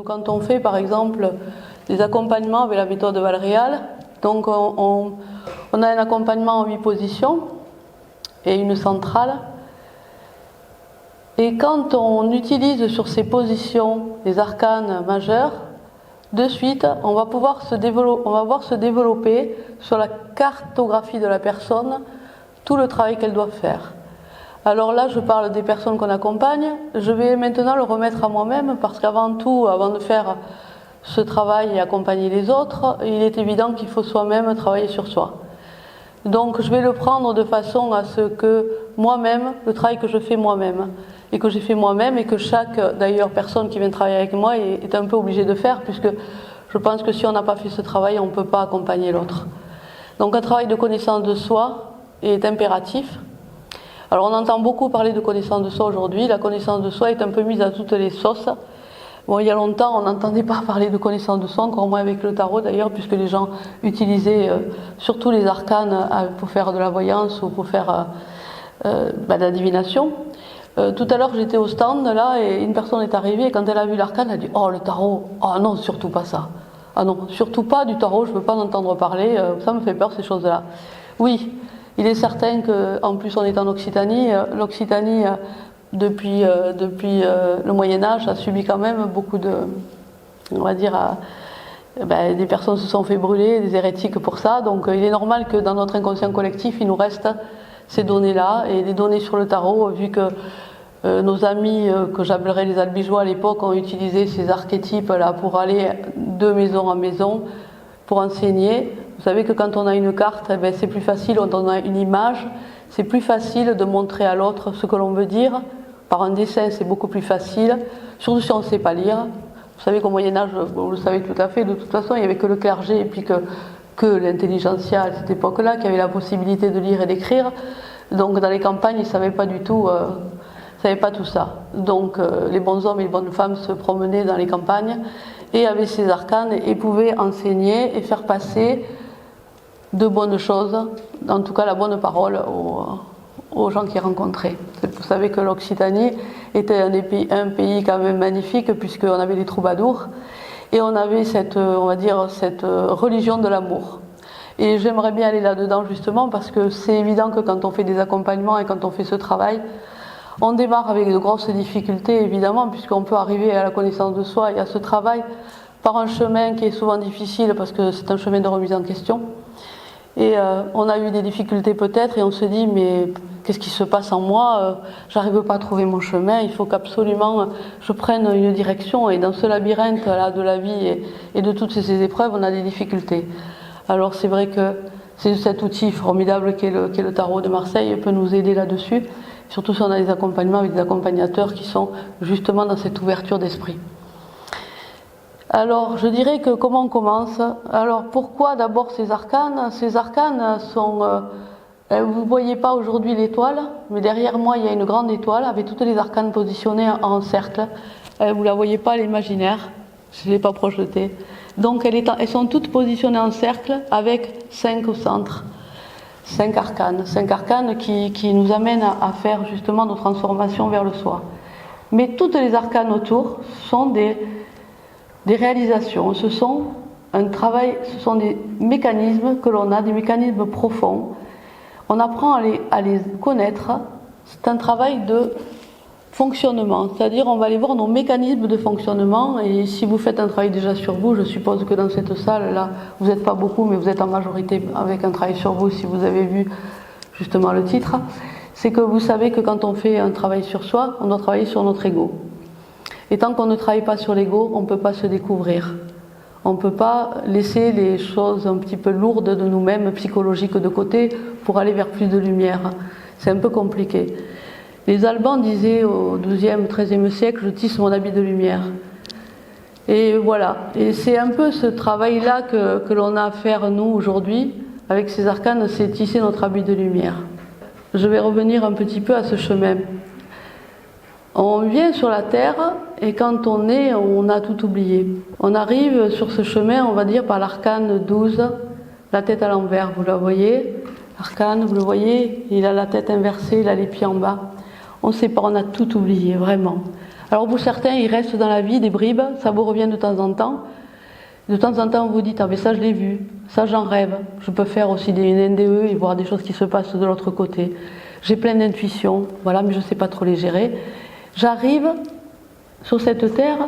Quand on fait par exemple des accompagnements avec la méthode Valréal, donc on a un accompagnement en 8 positions et une centrale. Et quand on utilise sur ces positions les arcanes majeurs, de suite on va voir se développer sur la cartographie de la personne tout le travail qu'elle doit faire. Alors là, je parle des personnes qu'on accompagne. Je vais maintenant le remettre à moi-même parce qu'avant tout, avant de faire ce travail et accompagner les autres, il est évident qu'il faut soi-même travailler sur soi. Donc je vais le prendre de façon à ce que moi-même, le travail que je fais moi-même, et que j'ai fait moi-même et que chaque d'ailleurs personne qui vient travailler avec moi est un peu obligée de faire, puisque je pense que si on n'a pas fait ce travail, on ne peut pas accompagner l'autre. Donc un travail de connaissance de soi est impératif. Alors on entend beaucoup parler de connaissance de soi aujourd'hui. La connaissance de soi est un peu mise à toutes les sauces. Bon, il y a longtemps, on n'entendait pas parler de connaissance de soi, encore moins avec le tarot d'ailleurs, puisque les gens utilisaient surtout les arcanes pour faire de la voyance ou pour faire de la divination. Tout à l'heure, j'étais au stand là et une personne est arrivée et quand elle a vu l'arcane, elle a dit « Oh, le tarot, oh non, surtout pas ça. Ah non, surtout pas du tarot, je ne veux pas en entendre parler, ça me fait peur ces choses-là. » Oui. Il est certain qu'en plus on est en Occitanie, l'Occitanie depuis le Moyen-Âge a subi quand même beaucoup de, on va dire, des personnes se sont fait brûler, des hérétiques pour ça, donc il est normal que dans notre inconscient collectif il nous reste ces données-là et des données sur le tarot, vu que nos amis que j'appellerais les albigeois à l'époque ont utilisé ces archétypes-là pour aller de maison en maison, pour enseigner. Vous savez que quand on a une carte, c'est plus facile, quand on a une image, c'est plus facile de montrer à l'autre ce que l'on veut dire. Par un dessin, c'est beaucoup plus facile, surtout si on ne sait pas lire. Vous savez qu'au Moyen-Âge, vous le savez tout à fait, de toute façon, il n'y avait que le clergé et puis que l'intelligentsia à cette époque-là qui avait la possibilité de lire et d'écrire. Donc dans les campagnes, ils ne savaient pas du tout, tout ça. Donc les bons hommes et les bonnes femmes se promenaient dans les campagnes et avaient ces arcanes et pouvaient enseigner et faire passer de bonnes choses, en tout cas la bonne parole aux gens qu'ils rencontraient. Vous savez que l'Occitanie était un pays quand même magnifique puisqu'on avait des troubadours et on avait cette religion de l'amour. Et j'aimerais bien aller là-dedans justement parce que c'est évident que quand on fait des accompagnements et quand on fait ce travail, on démarre avec de grosses difficultés évidemment puisqu'on peut arriver à la connaissance de soi et à ce travail par un chemin qui est souvent difficile parce que c'est un chemin de remise en question. Et on a eu des difficultés peut-être et on se dit mais qu'est-ce qui se passe en moi, j'arrive pas à trouver mon chemin, il faut qu'absolument je prenne une direction et dans ce labyrinthe là de la vie et de toutes ces épreuves on a des difficultés. Alors c'est vrai que c'est cet outil formidable qu'est le tarot de Marseille peut nous aider là-dessus, surtout si on a des accompagnements avec des accompagnateurs qui sont justement dans cette ouverture d'esprit. Alors, je dirais que comment on commence? Alors, pourquoi d'abord ces arcanes? Ces arcanes sont... vous ne voyez pas aujourd'hui l'étoile, mais derrière moi, il y a une grande étoile avec toutes les arcanes positionnées en cercle. Vous ne la voyez pas à l'imaginaire, je ne l'ai pas projetée. Donc, elles sont toutes positionnées en cercle avec 5 au centre. 5 arcanes qui nous amènent à faire justement nos transformations vers le soi. Mais toutes les arcanes autour sont des réalisations, ce sont un travail, ce sont des mécanismes que l'on a, des mécanismes profonds. On apprend à les connaître, c'est un travail de fonctionnement, c'est-à-dire on va aller voir nos mécanismes de fonctionnement et si vous faites un travail déjà sur vous, je suppose que dans cette salle-là, vous n'êtes pas beaucoup, mais vous êtes en majorité avec un travail sur vous si vous avez vu justement le titre, c'est que vous savez que quand on fait un travail sur soi, on doit travailler sur notre ego. Et tant qu'on ne travaille pas sur l'ego, on ne peut pas se découvrir. On ne peut pas laisser les choses un petit peu lourdes de nous-mêmes, psychologiques de côté, pour aller vers plus de lumière. C'est un peu compliqué. Les Albans disaient au XIIe, XIIIe siècle, je tisse mon habit de lumière. Et voilà. Et c'est un peu ce travail-là que l'on a à faire nous aujourd'hui, avec ces arcanes, c'est tisser notre habit de lumière. je vais revenir un petit peu à ce chemin. On vient sur la Terre et quand on est, on a tout oublié. On arrive sur ce chemin, on va dire, par l'arcane 12, la tête à l'envers, vous la voyez. L'arcane, vous le voyez, il a la tête inversée, il a les pieds en bas. On ne sait pas, on a tout oublié, vraiment. Alors pour certains, il reste dans la vie des bribes, ça vous revient de temps en temps. De temps en temps, vous vous dites, ah mais ça je l'ai vu, ça j'en rêve. Je peux faire aussi une NDE et voir des choses qui se passent de l'autre côté. J'ai plein d'intuitions, voilà, mais je ne sais pas trop les gérer. J'arrive sur cette terre,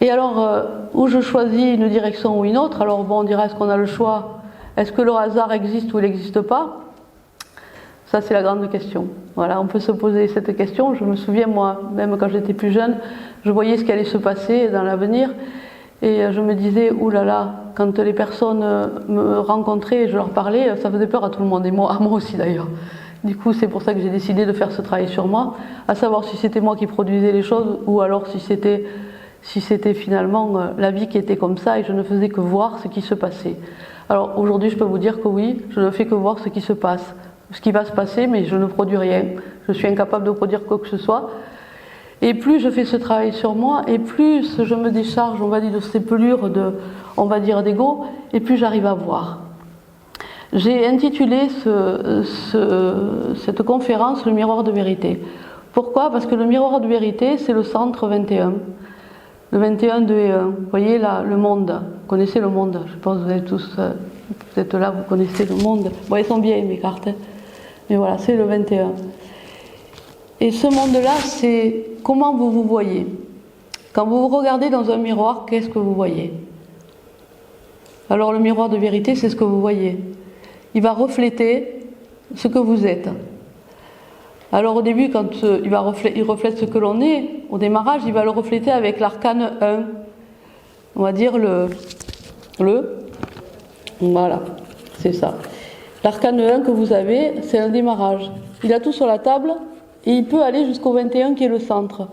et alors, où je choisis une direction ou une autre, alors bon, on dira, est-ce qu'on a le choix? Est-ce que le hasard existe ou il n'existe pas? Ça, c'est la grande question. Voilà, on peut se poser cette question. Je me souviens, moi, même quand j'étais plus jeune, je voyais ce qui allait se passer dans l'avenir, et je me disais, oulala, quand les personnes me rencontraient et je leur parlais, ça faisait peur à tout le monde, et moi, à moi aussi d'ailleurs. Du coup, c'est pour ça que j'ai décidé de faire ce travail sur moi, à savoir si c'était moi qui produisais les choses ou alors si c'était finalement la vie qui était comme ça et je ne faisais que voir ce qui se passait. Alors aujourd'hui, je peux vous dire que oui, je ne fais que voir ce qui se passe, ce qui va se passer, mais je ne produis rien. Je suis incapable de produire quoi que ce soit. Et plus je fais ce travail sur moi, et plus je me décharge, on va dire, de ces pelures on va dire, d'ego, et plus j'arrive à voir. J'ai intitulé cette conférence « Le miroir de vérité ». Pourquoi? Parce que le miroir de vérité, c'est le centre 21. Le 21, 2 et 1. Vous voyez là, le monde. Vous connaissez le monde. Je pense que vous êtes tous, vous êtes là, vous connaissez le monde. Bon, elles sont bien mes cartes. Hein. Mais voilà, c'est le 21. Et ce monde-là, c'est comment vous vous voyez. Quand vous vous regardez dans un miroir, qu'est-ce que vous voyez? Alors le miroir de vérité, c'est ce que vous voyez. Il va refléter ce que vous êtes. Alors au début, quand il reflète ce que l'on est, au démarrage, il va le refléter avec l'arcane 1. On va dire voilà, c'est ça. L'arcane 1 que vous avez, c'est un démarrage. Il a tout sur la table et il peut aller jusqu'au 21 qui est le centre.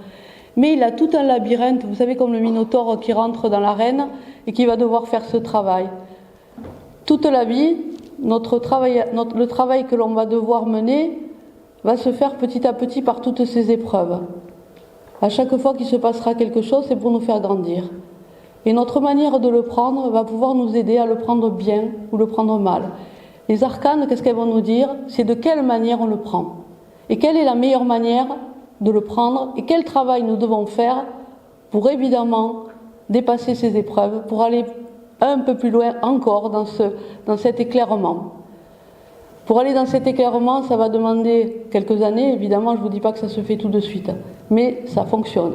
Mais il a tout un labyrinthe, vous savez, comme le Minotaure qui rentre dans l'arène et qui va devoir faire ce travail. Toute la vie, le travail que l'on va devoir mener va se faire petit à petit par toutes ces épreuves. À chaque fois qu'il se passera quelque chose, c'est pour nous faire grandir. Et notre manière de le prendre va pouvoir nous aider à le prendre bien ou le prendre mal. Les arcanes, qu'est-ce qu'elles vont nous dire? C'est de quelle manière on le prend. Et quelle est la meilleure manière de le prendre et quel travail nous devons faire pour évidemment dépasser ces épreuves, pour aller un peu plus loin encore dans cet éclairement. Pour aller dans cet éclairement, ça va demander quelques années, évidemment, je ne vous dis pas que ça se fait tout de suite, mais ça fonctionne.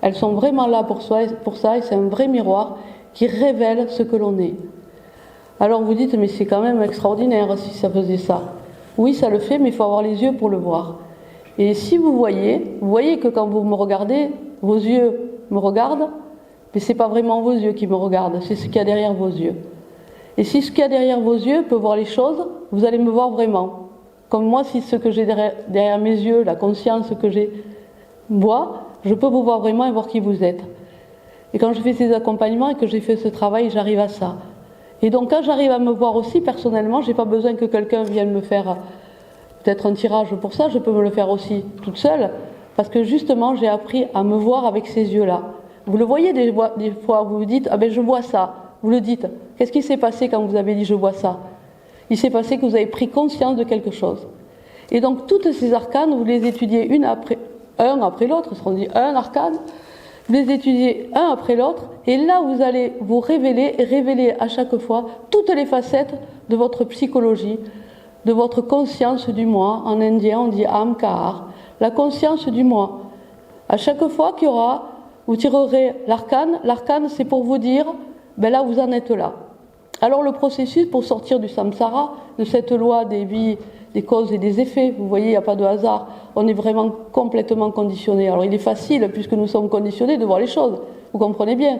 Elles sont vraiment là pour ça et c'est un vrai miroir qui révèle ce que l'on est. Alors vous dites, mais c'est quand même extraordinaire si ça faisait ça. Oui, ça le fait, mais il faut avoir les yeux pour le voir. Et si vous voyez que quand vous me regardez, vos yeux me regardent, mais ce n'est pas vraiment vos yeux qui me regardent, c'est ce qu'il y a derrière vos yeux. Et si ce qu'il y a derrière vos yeux peut voir les choses, vous allez me voir vraiment. Comme moi, si ce que j'ai derrière mes yeux, la conscience que j'ai, voit, je peux vous voir vraiment et voir qui vous êtes. Et quand je fais ces accompagnements et que j'ai fait ce travail, j'arrive à ça. Et donc quand j'arrive à me voir aussi, personnellement, je n'ai pas besoin que quelqu'un vienne me faire peut-être un tirage pour ça, je peux me le faire aussi toute seule, parce que justement, j'ai appris à me voir avec ces yeux-là. Vous le voyez des fois, vous vous dites, ah ben je vois ça. Vous le dites. Qu'est-ce qui s'est passé quand vous avez dit je vois ça? Il s'est passé que vous avez pris conscience de quelque chose. Et donc toutes ces arcanes, vous les étudiez un après l'autre, on dit un arcane, vous les étudiez un après l'autre, et là vous allez vous révéler à chaque fois toutes les facettes de votre psychologie, de votre conscience du moi. En indien on dit Amkar, la conscience du moi. À chaque fois qu'il y aura, vous tirerez l'arcane c'est pour vous dire, ben là vous en êtes là. Alors le processus pour sortir du samsara, de cette loi des vies, des causes et des effets, vous voyez, il n'y a pas de hasard, on est vraiment complètement conditionné. Alors il est facile, puisque nous sommes conditionnés, de voir les choses, vous comprenez bien.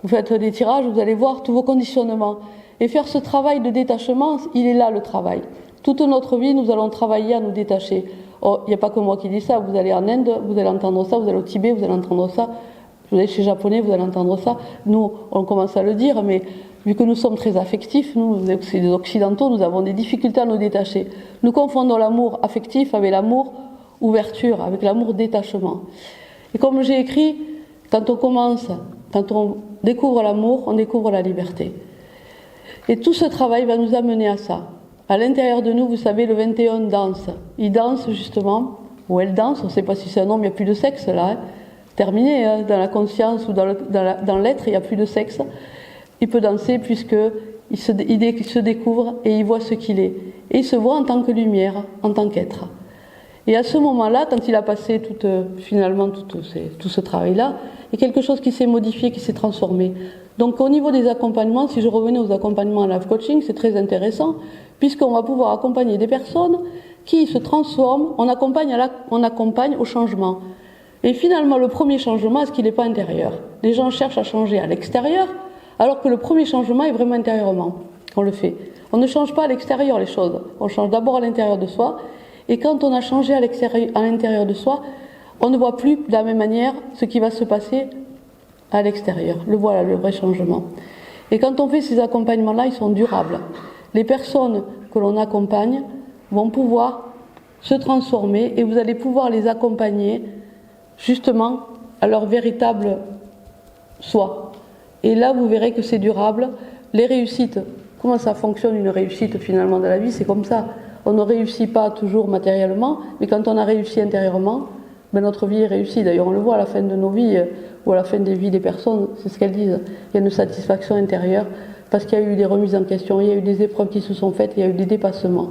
Vous faites des tirages, vous allez voir tous vos conditionnements. Et faire ce travail de détachement, il est là le travail. Toute notre vie, nous allons travailler à nous détacher. Oh, il n'y a pas que moi qui dis ça, vous allez en Inde, vous allez entendre ça, vous allez au Tibet, vous allez entendre ça, vous allez chez les Japonais, vous allez entendre ça. Nous, on commence à le dire, mais vu que nous sommes très affectifs, nous, les Occidentaux, nous avons des difficultés à nous détacher. Nous confondons l'amour affectif avec l'amour ouverture, avec l'amour détachement. Et comme j'ai écrit, quand on découvre l'amour, on découvre la liberté. Et tout ce travail va nous amener à ça. À l'intérieur de nous, vous savez, le 21 danse. Il danse justement, ou elle danse, on ne sait pas si c'est un homme, il n'y a plus de sexe là, hein. Terminé, hein, dans la conscience ou dans l'être, il n'y a plus de sexe. Il peut danser puisqu'il se découvre et il voit ce qu'il est. Et il se voit en tant que lumière, en tant qu'être. Et à ce moment-là, quand il a passé finalement tout ce travail-là, il y a quelque chose qui s'est modifié, qui s'est transformé. Donc au niveau des accompagnements, si je revenais aux accompagnements en life coaching, c'est très intéressant, puisqu'on va pouvoir accompagner des personnes qui se transforment, on accompagne au changement. Et finalement, le premier changement, est-ce qu'il n'est pas intérieur? Les gens cherchent à changer à l'extérieur, alors que le premier changement est vraiment intérieurement qu'on le fait. On ne change pas à l'extérieur les choses, on change d'abord à l'intérieur de soi, et quand on a changé à l'intérieur de soi, on ne voit plus de la même manière ce qui va se passer à l'extérieur. Voilà le vrai changement. Et quand on fait ces accompagnements-là, ils sont durables. Les personnes que l'on accompagne vont pouvoir se transformer et vous allez pouvoir les accompagner justement à leur véritable soi. Et là, vous verrez que c'est durable. Les réussites, comment ça fonctionne une réussite finalement dans la vie? C'est comme ça. On ne réussit pas toujours matériellement, mais quand on a réussi intérieurement, notre vie est réussie. D'ailleurs, on le voit à la fin de nos vies, ou à la fin des vies des personnes, c'est ce qu'elles disent. Il y a une satisfaction intérieure, parce qu'il y a eu des remises en question, il y a eu des épreuves qui se sont faites, il y a eu des dépassements.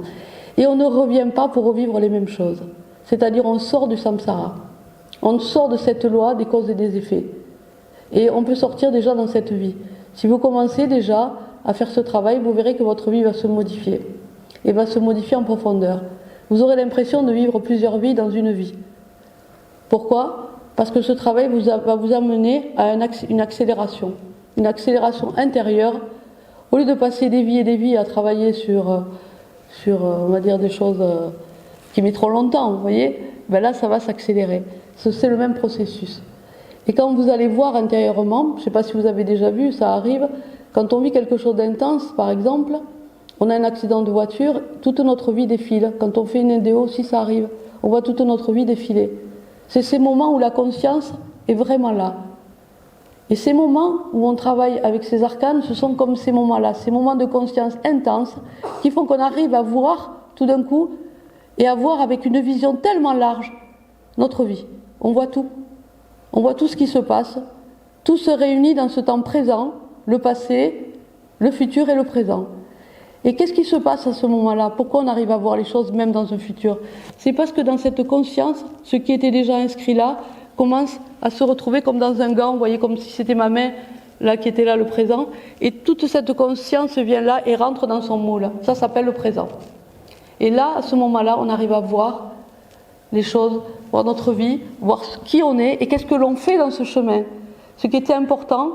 Et on ne revient pas pour revivre les mêmes choses. C'est-à-dire, on sort du samsara. On sort de cette loi des causes et des effets. Et on peut sortir déjà dans cette vie. Si vous commencez déjà à faire ce travail, vous verrez que votre vie va se modifier. Et va se modifier en profondeur. Vous aurez l'impression de vivre plusieurs vies dans une vie. Pourquoi? Parce que ce travail va vous amener à une accélération intérieure. Au lieu de passer des vies et des vies à travailler sur on va dire, des choses qui mettront longtemps, vous voyez, là, ça va s'accélérer. C'est le même processus. Et quand vous allez voir intérieurement, je ne sais pas si vous avez déjà vu, ça arrive, quand on vit quelque chose d'intense, par exemple, on a un accident de voiture, toute notre vie défile. Quand on fait une NDO, si ça arrive, on voit toute notre vie défiler. C'est ces moments où la conscience est vraiment là. Et ces moments où on travaille avec ces arcanes, ce sont comme ces moments-là, ces moments de conscience intense qui font qu'on arrive à voir tout d'un coup et à voir avec une vision tellement large notre vie. On voit tout. On voit tout ce qui se passe. Tout se réunit dans ce temps présent, le passé, le futur et le présent. Et qu'est-ce qui se passe à ce moment-là? Pourquoi on arrive à voir les choses même dans un futur? C'est parce que dans cette conscience, ce qui était déjà inscrit là commence à se retrouver comme dans un gant, vous voyez, comme si c'était ma main là qui était là, le présent. Et toute cette conscience vient là et rentre dans son moule. Ça s'appelle le présent. Et là, à ce moment-là, on arrive à voir les choses, voir notre vie, voir qui on est et qu'est-ce que l'on fait dans ce chemin. Ce qui était important,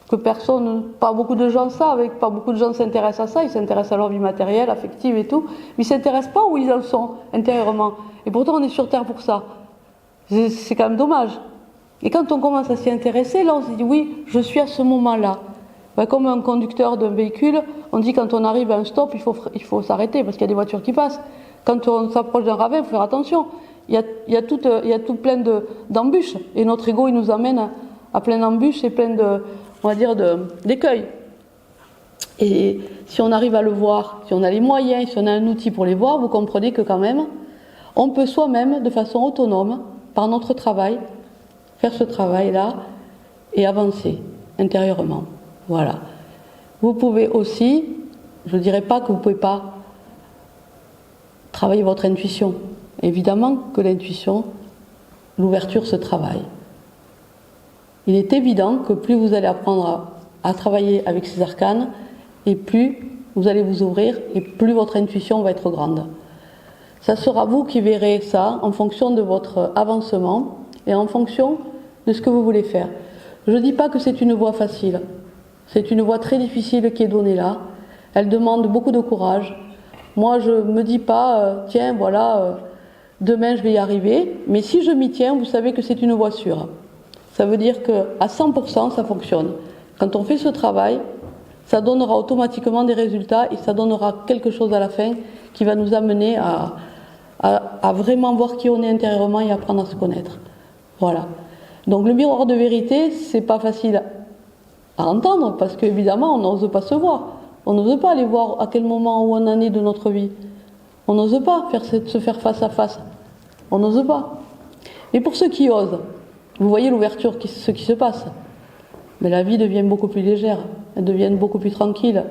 que pas beaucoup de gens savent, pas beaucoup de gens s'intéressent à ça, ils s'intéressent à leur vie matérielle, affective et tout, mais ils ne s'intéressent pas où ils en sont intérieurement. Et pourtant on est sur Terre pour ça. C'est quand même dommage. Et quand on commence à s'y intéresser, là on se dit oui, je suis à ce moment-là. Comme un conducteur d'un véhicule, on dit quand on arrive à un stop, il faut s'arrêter parce qu'il y a des voitures qui passent. Quand on s'approche d'un ravin, il faut faire attention. Il y a tout plein d'embûches. Et notre ego, il nous amène à plein d'embûches et plein d'écueils. Et si on arrive à le voir, si on a les moyens, si on a un outil pour les voir, vous comprenez que quand même, on peut soi-même, de façon autonome, par notre travail, faire ce travail-là et avancer intérieurement. Voilà. Vous pouvez aussi, je ne dirais pas que vous ne pouvez pas travailler votre intuition. Évidemment que l'intuition, l'ouverture se travaille. Il est évident que plus vous allez apprendre à travailler avec ces arcanes, et plus vous allez vous ouvrir, et plus votre intuition va être grande. Ça sera vous qui verrez ça en fonction de votre avancement et en fonction de ce que vous voulez faire. Je ne dis pas que c'est une voie facile. C'est une voie très difficile qui est donnée là. Elle demande beaucoup de courage. Moi, je ne me dis pas, tiens, voilà, demain je vais y arriver. Mais si je m'y tiens, vous savez que c'est une voie sûre. Ça veut dire qu'à 100%, ça fonctionne. Quand on fait ce travail, ça donnera automatiquement des résultats et ça donnera quelque chose à la fin qui va nous amener à vraiment voir qui on est intérieurement et apprendre à se connaître. Voilà. Donc le miroir de vérité, c'est pas facile à entendre parce qu'évidemment on n'ose pas se voir. On n'ose pas aller voir à quel moment où on en est de notre vie. On n'ose pas se faire face à face. On n'ose pas. Mais pour ceux qui osent, vous voyez l'ouverture, ce qui se passe. Mais la vie devient beaucoup plus légère, elle devient beaucoup plus tranquille.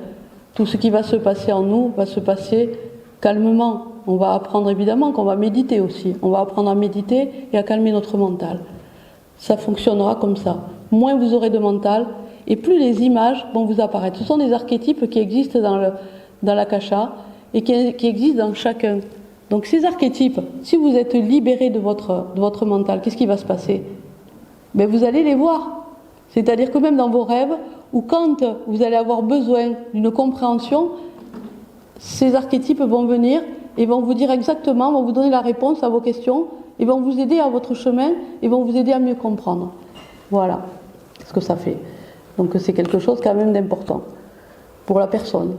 Tout ce qui va se passer en nous va se passer calmement. On va apprendre évidemment qu'on va méditer aussi. On va apprendre à méditer et à calmer notre mental. Ça fonctionnera comme ça. Moins vous aurez de mental et plus les images vont vous apparaître. Ce sont des archétypes qui existent dans l'akasha et qui existent dans chacun. Donc ces archétypes, si vous êtes libéré de votre mental, qu'est-ce qui va se passer? Ben, vous allez les voir. C'est-à-dire que même dans vos rêves, ou quand vous allez avoir besoin d'une compréhension, ces archétypes vont venir et vont vous dire exactement, vont vous donner la réponse à vos questions, et vont vous aider à votre chemin, et vont vous aider à mieux comprendre. Voilà ce que ça fait. Donc c'est quelque chose quand même d'important pour la personne.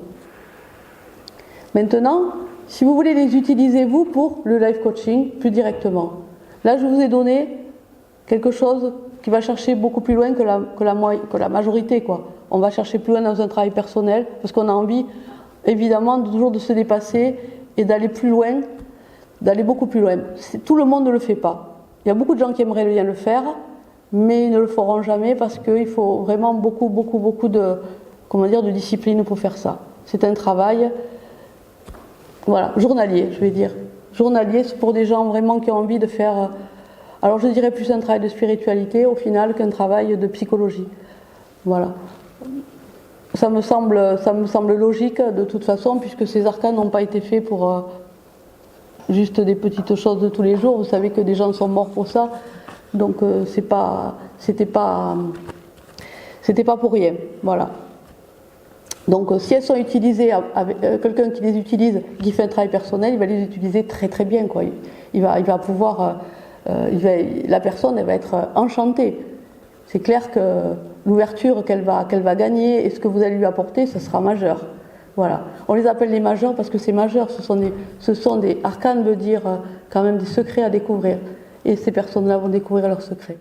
Maintenant, si vous voulez les utiliser vous pour le life coaching plus directement, là je vous ai donné quelque chose qui va chercher beaucoup plus loin que la majorité, quoi. On va chercher plus loin dans un travail personnel parce qu'on a envie évidemment toujours de se dépasser et d'aller plus loin, d'aller beaucoup plus loin. Tout le monde ne le fait pas. Il y a beaucoup de gens qui aimeraient bien le faire, mais ils ne le feront jamais parce qu'il faut vraiment beaucoup de discipline pour faire ça. C'est un travail, voilà, journalier, je vais dire. Journalier, c'est pour des gens vraiment qui ont envie de faire, alors je dirais plus un travail de spiritualité au final qu'un travail de psychologie. Voilà. Ça me semble logique de toute façon, puisque ces arcanes n'ont pas été faits pour juste des petites choses de tous les jours. Vous savez que des gens sont morts pour ça, donc c'était pas pour rien. Voilà. Donc si elles sont utilisées avec quelqu'un qui les utilise, qui fait un travail personnel, il va les utiliser très très bien, quoi. Il va pouvoir, la personne, elle va être enchantée. C'est clair que l'ouverture qu'elle va gagner et ce que vous allez lui apporter, ça sera majeur. Voilà. On les appelle les majeurs parce que c'est majeur. Ce sont des arcanes, veut dire quand même des secrets à découvrir. Et ces personnes-là vont découvrir leurs secrets.